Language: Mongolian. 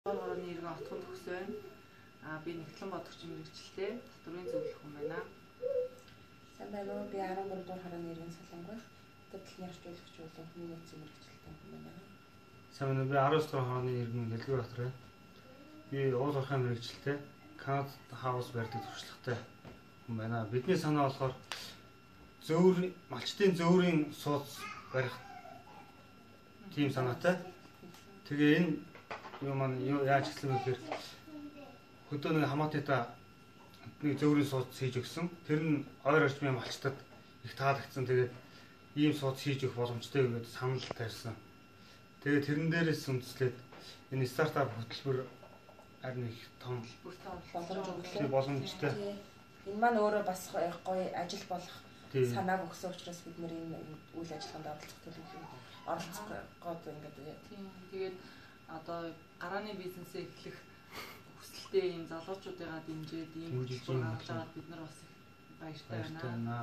Орны иргэн отхон төгс байна. Би Нэгтлэн бодогч мэрэгчлээ. Татврын зөвлөх хүн байна. Сайн байна уу? Би 13 дугаар хорооны иргэн Солонгой. Хөтөлбөрийн орчуулагч болон хүний нөөцийн мэрэгчлээ хүн байна. Сайн байна уу? Би 19 дугаар хорооны иргэн Дэлгүүбатар байна. Би уул уурхай мэрэгчлээ. Канад хаус барьдаг туршлагатай хүн байна. Бидний санаа болохоор малчтын зөөврийн сууц барих тийм санаатай. Тэгээ энэ юу маань яаж хэлсэн бэ гэхээр хөдөө нэг хамаатайда нэг зөөврийн сууц хийж өгсөн. Тэр нь ойр орчмын малчтад их таалагдсан. Тэгээд ийм сууц хийж өгөх боломжтой гэдэг санал тавьсан. Тэгээд тэрэн дээрээс үндэслээд энэ стартап хөтөлбөр харин их том боломжтой. Энэ маань өөрөө бас гоё ажил болох санааг өгсөн учраас бид нэр энэ үйл ажиллагаанд оролцох гээд ингээд тэгээд одоо гарааны бизнесээ эхлэх хүсэлтэй ийм залуучуудыгаа дэмжиж ийм хөтөлбөр гаргаж аваад бид нар бас их баяртай байна.